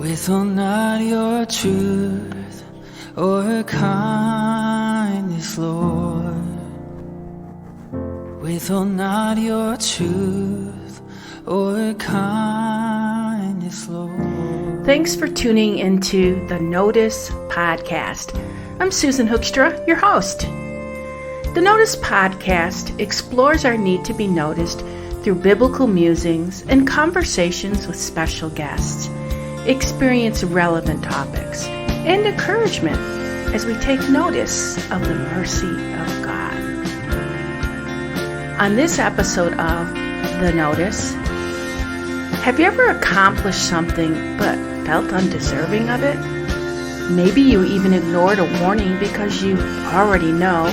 Withhold not your truth or kindness, Lord. Withhold not your truth or kindness, Lord. Thanks for tuning into the Notice Podcast. I'm Susan Hoekstra, your host. The Notice Podcast explores our need to be noticed through biblical musings and conversations with special guests. Experience relevant topics and encouragement as we take notice of the mercy of God. On this episode of The Notice, have you ever accomplished something but felt undeserving of it? Maybe you even ignored a warning because you already know,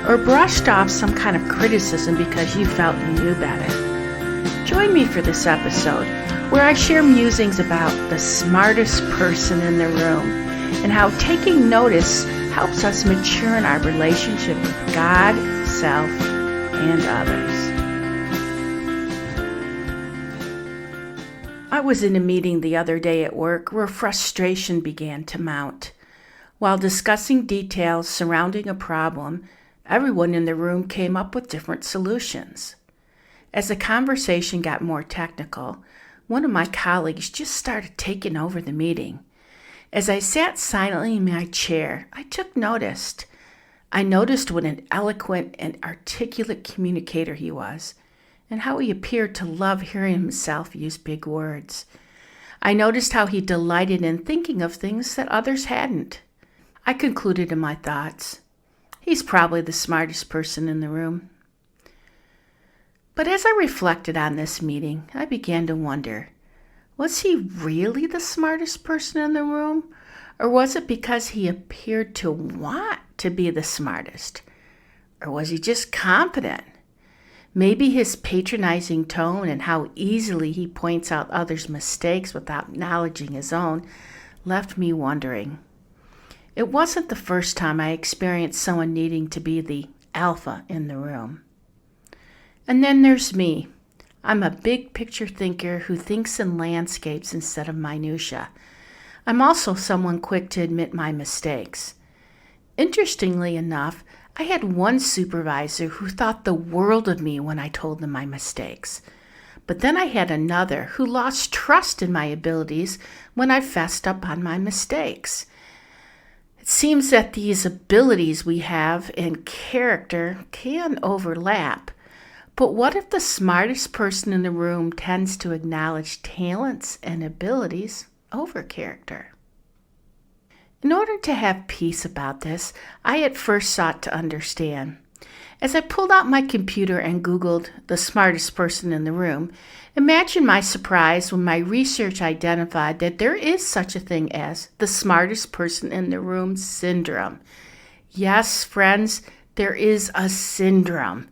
or brushed off some kind of criticism because you felt you knew better. Join me for this episode, where I share musings about the smartest person in the room and how taking notice helps us mature in our relationship with God, self, and others. I was in a meeting the other day at work where frustration began to mount. While discussing details surrounding a problem, everyone in the room came up with different solutions. As the conversation got more technical, one of my colleagues just started taking over the meeting. As I sat silently in my chair, I took notice. I noticed what an eloquent and articulate communicator he was, and how he appeared to love hearing himself use big words. I noticed how he delighted in thinking of things that others hadn't. I concluded in my thoughts, he's probably the smartest person in the room. But as I reflected on this meeting, I began to wonder, was he really the smartest person in the room? Or was it because he appeared to want to be the smartest? Or was he just confident? Maybe his patronizing tone and how easily he points out others' mistakes without acknowledging his own left me wondering. It wasn't the first time I experienced someone needing to be the alpha in the room. And then there's me. I'm a big picture thinker who thinks in landscapes instead of minutia. I'm also someone quick to admit my mistakes. Interestingly enough, I had one supervisor who thought the world of me when I told them my mistakes. But then I had another who lost trust in my abilities when I fessed up on my mistakes. It seems that these abilities we have and character can overlap. But what if the smartest person in the room tends to acknowledge talents and abilities over character? In order to have peace about this, I at first sought to understand. As I pulled out my computer and Googled the smartest person in the room, imagine my surprise when my research identified that there is such a thing as the smartest person in the room syndrome. Yes, friends, there is a syndrome.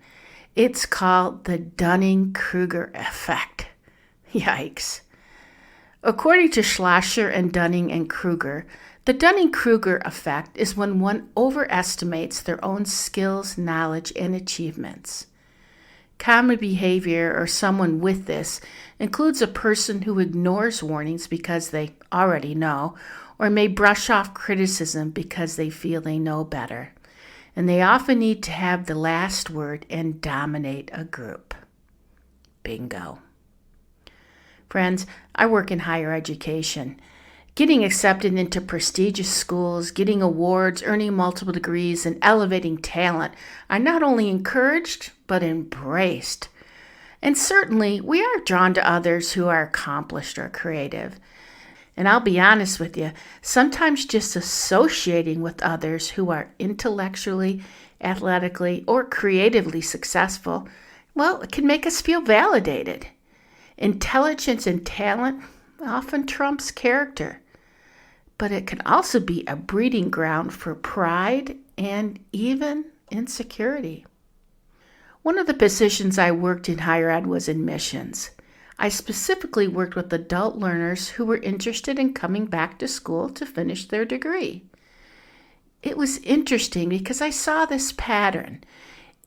It's called the Dunning-Kruger effect. Yikes. According to Schlosser and Dunning and Kruger, the Dunning-Kruger effect is when one overestimates their own skills, knowledge, and achievements. Common behavior or someone with this includes a person who ignores warnings because they already know, or may brush off criticism because they feel they know better. And they often need to have the last word and dominate a group. Bingo. Friends, I work in higher education. Getting accepted into prestigious schools, getting awards, earning multiple degrees, and elevating talent are not only encouraged, but embraced. And certainly, we are drawn to others who are accomplished or creative. And I'll be honest with you, sometimes just associating with others who are intellectually, athletically, or creatively successful, well, it can make us feel validated. Intelligence and talent often trumps character, but it can also be a breeding ground for pride and even insecurity. One of the positions I worked in higher ed was in missions. I specifically worked with adult learners who were interested in coming back to school to finish their degree. It was interesting because I saw this pattern.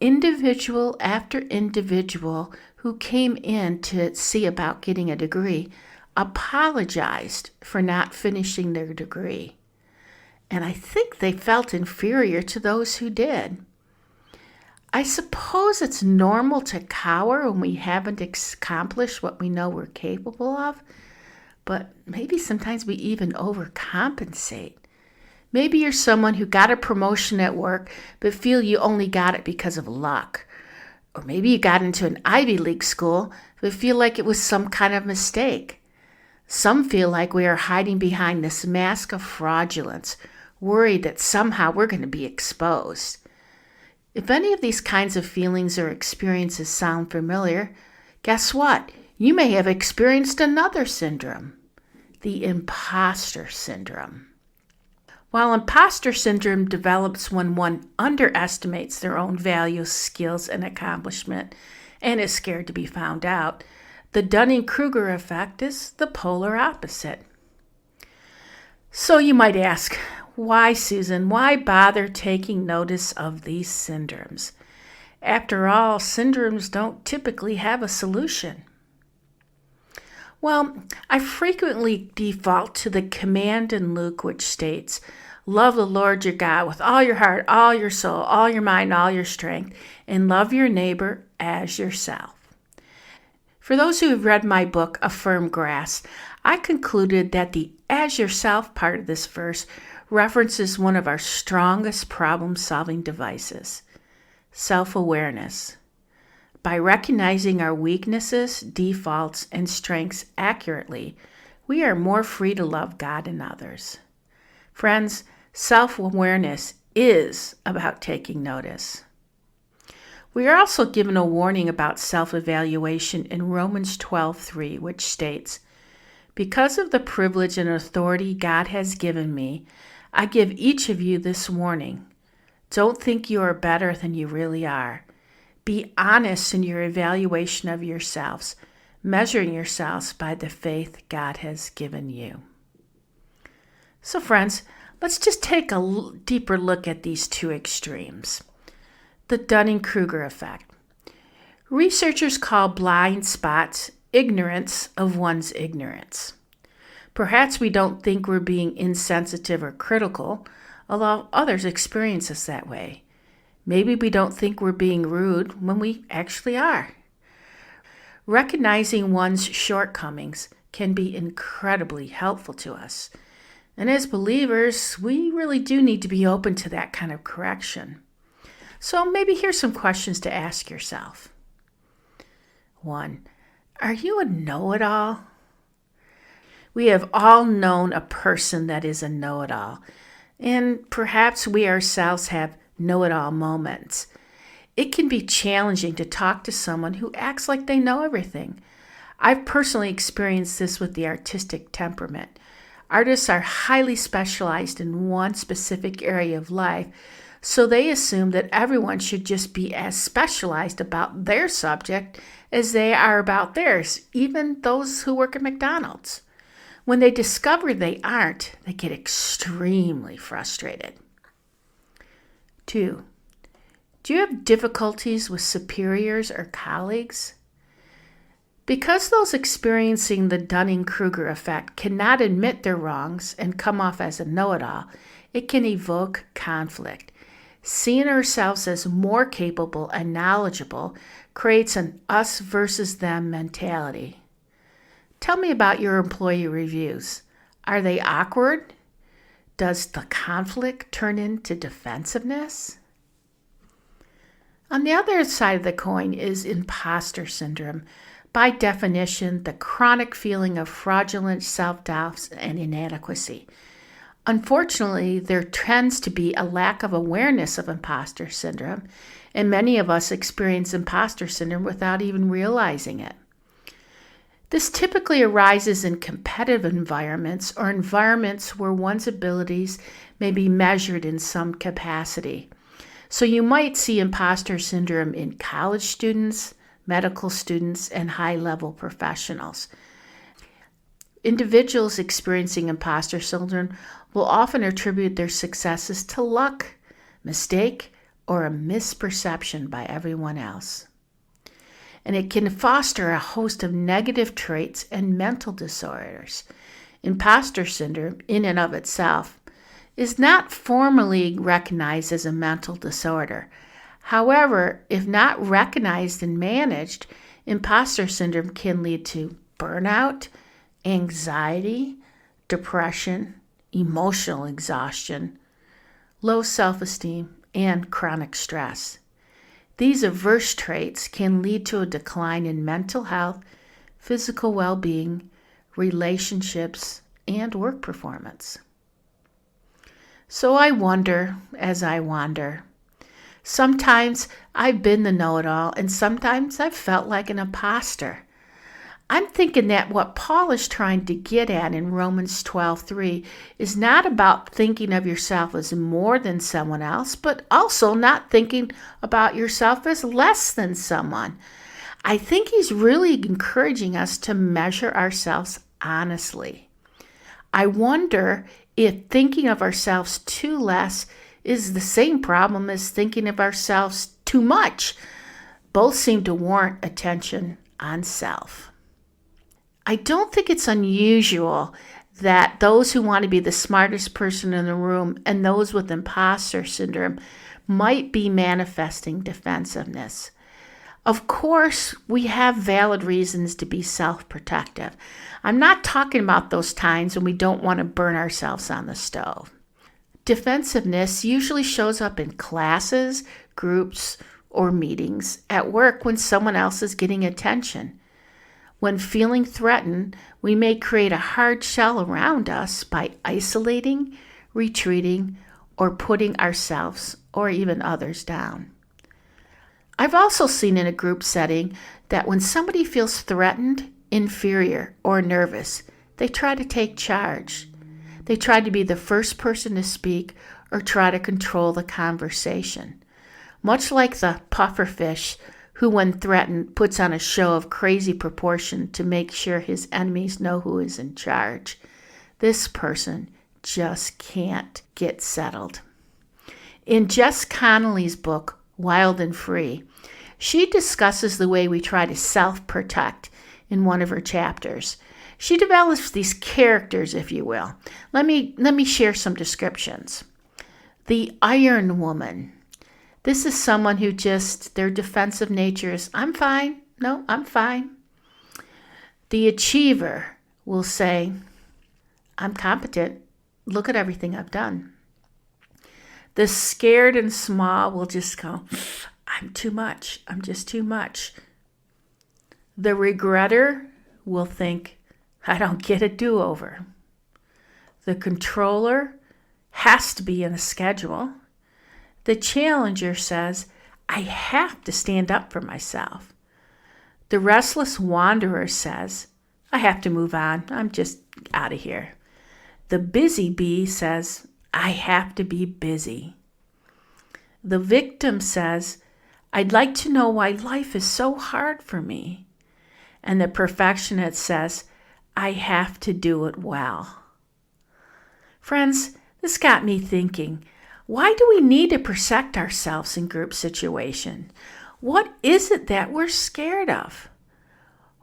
Individual after individual who came in to see about getting a degree apologized for not finishing their degree. And I think they felt inferior to those who did. I suppose it's normal to cower when we haven't accomplished what we know we're capable of, but maybe sometimes we even overcompensate. Maybe you're someone who got a promotion at work but feel you only got it because of luck. Or maybe you got into an Ivy League school but feel like it was some kind of mistake. Some feel like we are hiding behind this mask of fraudulence, worried that somehow we're going to be exposed. If any of these kinds of feelings or experiences sound familiar, guess what? You may have experienced another syndrome, the imposter syndrome. While imposter syndrome develops when one underestimates their own values, skills, and accomplishment, and is scared to be found out, the Dunning-Kruger effect is the polar opposite. So you might ask, why, Susan? Why bother taking notice of these syndromes? After all, syndromes don't typically have a solution. Well, I frequently default to the command in Luke which states, love the Lord your God with all your heart, all your soul, all your mind, all your strength, and love your neighbor as yourself. For those who have read my book, A Firm Grasp, I concluded that the as yourself part of this verse references one of our strongest problem-solving devices, self-awareness. By recognizing our weaknesses, defaults, and strengths accurately, we are more free to love God and others. Friends, self-awareness is about taking notice. We are also given a warning about self-evaluation in Romans 12:3, which states, because of the privilege and authority God has given me, I give each of you this warning. Don't think you are better than you really are. Be honest in your evaluation of yourselves, measuring yourselves by the faith God has given you. So friends, let's just take a deeper look at these two extremes. The Dunning-Kruger effect. Researchers call blind spots ignorance of one's ignorance. Perhaps we don't think we're being insensitive or critical, although others experience us that way. Maybe we don't think we're being rude when we actually are. Recognizing one's shortcomings can be incredibly helpful to us. And as believers, we really do need to be open to that kind of correction. So maybe here's some questions to ask yourself. 1. Are you a know-it-all? We have all known a person that is a know-it-all, and perhaps we ourselves have know-it-all moments. It can be challenging to talk to someone who acts like they know everything. I've personally experienced this with the artistic temperament. Artists are highly specialized in one specific area of life, so they assume that everyone should just be as specialized about their subject as they are about theirs, even those who work at McDonald's. When they discover they aren't, they get extremely frustrated. 2. Do you have difficulties with superiors or colleagues? Because those experiencing the Dunning-Kruger effect cannot admit their wrongs and come off as a know-it-all, it can evoke conflict. Seeing ourselves as more capable and knowledgeable creates an us versus them mentality. Tell me about your employee reviews. Are they awkward? Does the conflict turn into defensiveness? On the other side of the coin is imposter syndrome. By definition, the chronic feeling of fraudulent self-doubt and inadequacy. Unfortunately, there tends to be a lack of awareness of imposter syndrome, and many of us experience imposter syndrome without even realizing it. This typically arises in competitive environments or environments where one's abilities may be measured in some capacity. So you might see imposter syndrome in college students, medical students, and high-level professionals. Individuals experiencing imposter syndrome will often attribute their successes to luck, mistake, or a misperception by everyone else. and it can foster a host of negative traits and mental disorders. Imposter syndrome, in and of itself, is not formally recognized as a mental disorder. However, if not recognized and managed, imposter syndrome can lead to burnout, anxiety, depression, emotional exhaustion, low self-esteem, and chronic stress. These adverse traits can lead to a decline in mental health, physical well-being, relationships, and work performance. So I wonder as I wander. Sometimes I've been the know-it-all, and sometimes I've felt like an imposter. I'm thinking that what Paul is trying to get at in Romans 12:3 is not about thinking of yourself as more than someone else, but also not thinking about yourself as less than someone. I think he's really encouraging us to measure ourselves honestly. I wonder if thinking of ourselves too less is the same problem as thinking of ourselves too much. Both seem to warrant attention on self. I don't think it's unusual that those who want to be the smartest person in the room and those with imposter syndrome might be manifesting defensiveness. Of course, we have valid reasons to be self-protective. I'm not talking about those times when we don't want to burn ourselves on the stove. Defensiveness usually shows up in classes, groups, or meetings, at work when someone else is getting attention. When feeling threatened, we may create a hard shell around us by isolating, retreating, or putting ourselves or even others down. I've also seen in a group setting that when somebody feels threatened, inferior, or nervous, they try to take charge. They try to be the first person to speak or try to control the conversation. Much like the pufferfish who, when threatened, puts on a show of crazy proportion to make sure his enemies know who is in charge. This person just can't get settled. In Jess Connolly's book, Wild and Free, she discusses the way we try to self-protect in one of her chapters. She develops these characters, if you will. Let me share some descriptions. The Iron Woman. This is someone who their defensive nature is, I'm fine. No, I'm fine. The Achiever will say, I'm competent. Look at everything I've done. The Scared and Small will just go, I'm too much. I'm just too much. The Regretter will think, I don't get a do-over. The Controller has to be in a schedule. The Challenger says, I have to stand up for myself. The Restless Wanderer says, I have to move on. I'm just out of here. The Busy Bee says, I have to be busy. The Victim says, I'd like to know why life is so hard for me. And the Perfectionist says, I have to do it well. Friends, this got me thinking, why do we need to protect ourselves in group situation? What is it that we're scared of?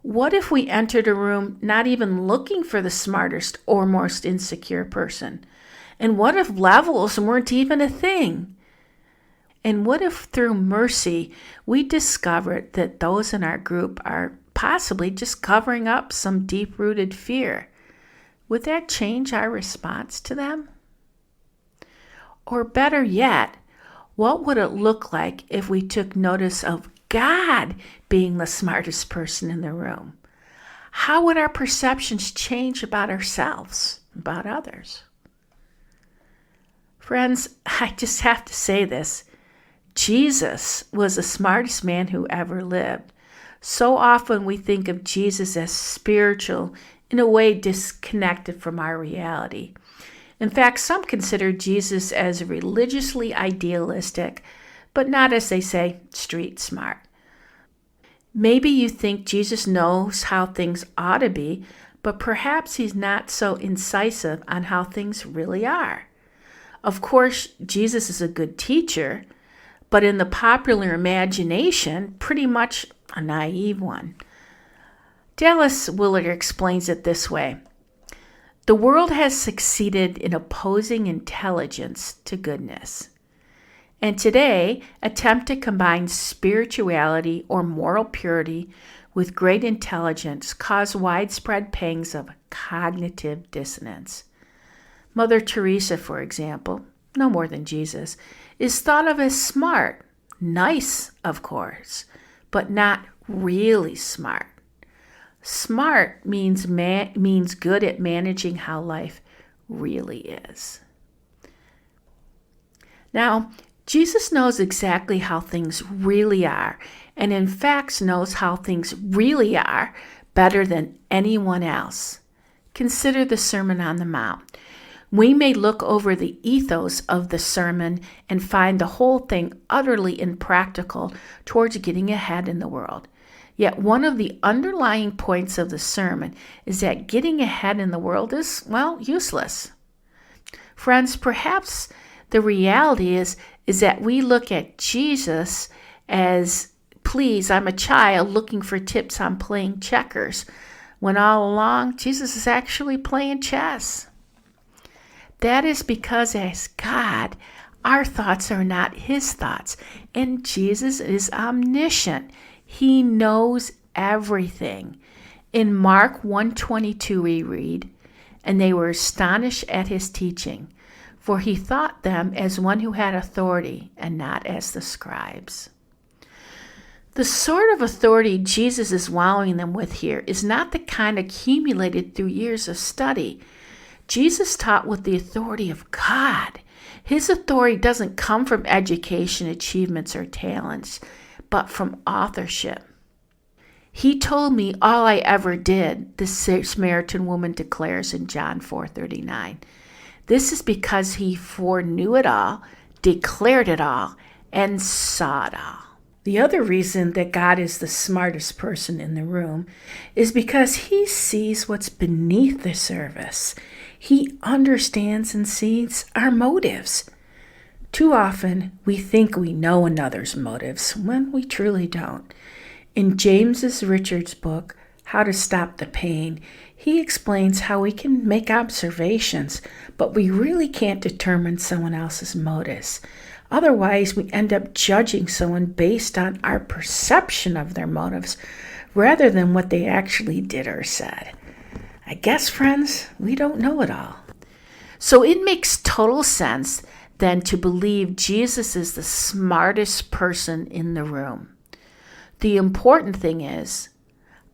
What if we entered a room not even looking for the smartest or most insecure person? And what if levels weren't even a thing? And what if through mercy we discovered that those in our group are possibly just covering up some deep-rooted fear? Would that change our response to them? Or better yet, what would it look like if we took notice of God being the smartest person in the room? How would our perceptions change about ourselves, about others? Friends, I just have to say this. Jesus was the smartest man who ever lived. So often we think of Jesus as spiritual in a way disconnected from our reality. In fact, some consider Jesus as religiously idealistic, but not, as they say, street smart. Maybe you think Jesus knows how things ought to be, but perhaps he's not so incisive on how things really are. Of course, Jesus is a good teacher, but in the popular imagination, pretty much a naive one. Dallas Willard explains it this way. The world has succeeded in opposing intelligence to goodness, and today attempt to combine spirituality or moral purity with great intelligence cause widespread pangs of cognitive dissonance. Mother Teresa, for example, no more than Jesus, is thought of as smart, nice, of course, but not really smart. Smart means good at managing how life really is. Now, Jesus knows exactly how things really are, and in fact knows how things really are better than anyone else. Consider the Sermon on the Mount. We may look over the ethos of the sermon and find the whole thing utterly impractical towards getting ahead in the world. Yet one of the underlying points of the sermon is that getting ahead in the world is, useless. Friends, perhaps the reality is that we look at Jesus as, please, I'm a child looking for tips on playing checkers, when all along Jesus is actually playing chess. That is because as God, our thoughts are not his thoughts, and Jesus is omniscient. He knows everything. In Mark 1:22 we read, "And they were astonished at his teaching, for he thought them as one who had authority, and not as the scribes." The sort of authority Jesus is wowing them with here is not the kind accumulated through years of study. Jesus taught with the authority of God. His authority doesn't come from education, achievements, or talents, but from authorship. He told me all I ever did, the Samaritan woman declares in John 4:39. This is because he foreknew it all, declared it all, and saw it all. The other reason that God is the smartest person in the room is because he sees what's beneath the surface. He understands and sees our motives. Too often, we think we know another's motives when we truly don't. In James Richard's book, How to Stop the Pain, he explains how we can make observations, but we really can't determine someone else's motives. Otherwise, we end up judging someone based on our perception of their motives rather than what they actually did or said. I guess, friends, we don't know it all. So it makes total sense then to believe Jesus is the smartest person in the room. The important thing is,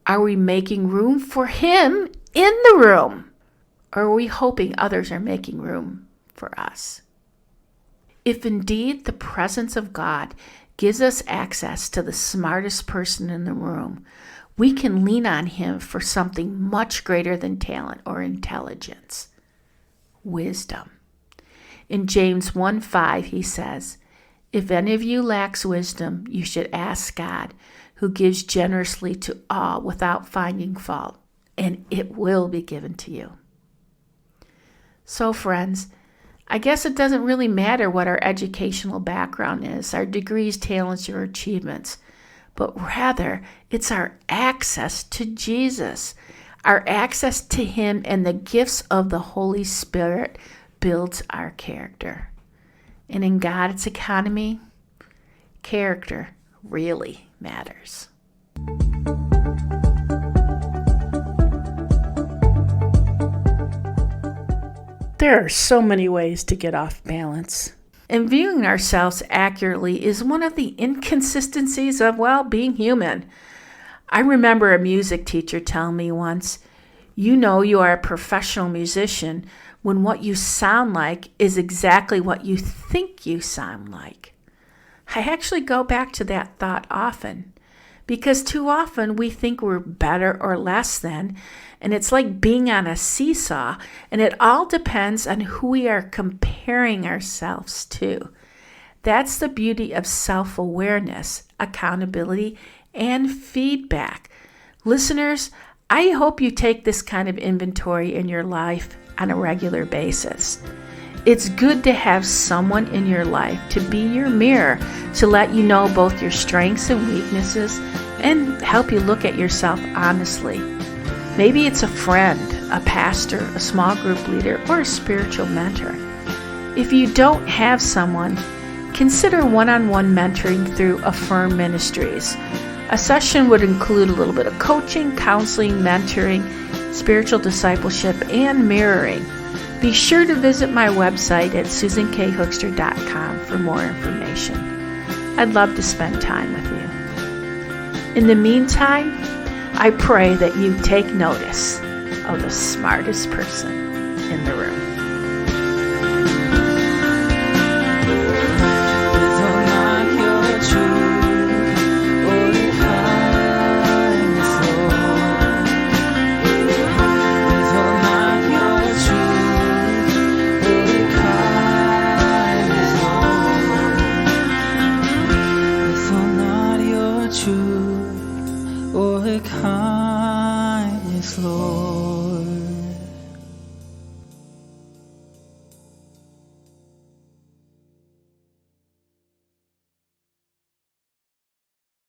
are we making room for him in the room? Or are we hoping others are making room for us? If indeed the presence of God gives us access to the smartest person in the room, we can lean on him for something much greater than talent or intelligence: wisdom. In James 1:5, he says, "If any of you lacks wisdom, you should ask God, who gives generously to all without finding fault, and it will be given to you." So, friends, I guess it doesn't really matter what our educational background is, our degrees, talents, or achievements, but rather it's our access to Jesus. Our access to him and the gifts of the Holy Spirit builds our character. And in God's economy, character really matters. There are so many ways to get off balance. And viewing ourselves accurately is one of the inconsistencies of, being human. I remember a music teacher telling me once, "You know you are a professional musician when what you sound like is exactly what you think you sound like." I actually go back to that thought often, because too often we think we're better or less than, and it's like being on a seesaw, and it all depends on who we are comparing ourselves to. That's the beauty of self-awareness, accountability, and feedback. Listeners, I hope you take this kind of inventory in your life on a regular basis. It's good to have someone in your life to be your mirror, to let you know both your strengths and weaknesses, and help you look at yourself honestly. Maybe it's a friend, a pastor, a small group leader, or a spiritual mentor. If you don't have someone, consider one-on-one mentoring through Affirm Ministries. A session would include a little bit of coaching, counseling, mentoring, spiritual discipleship, and mirroring. Be sure to visit my website at susankhookster.com for more information. I'd love to spend time with you. In the meantime, I pray that you take notice of the smartest person in the room.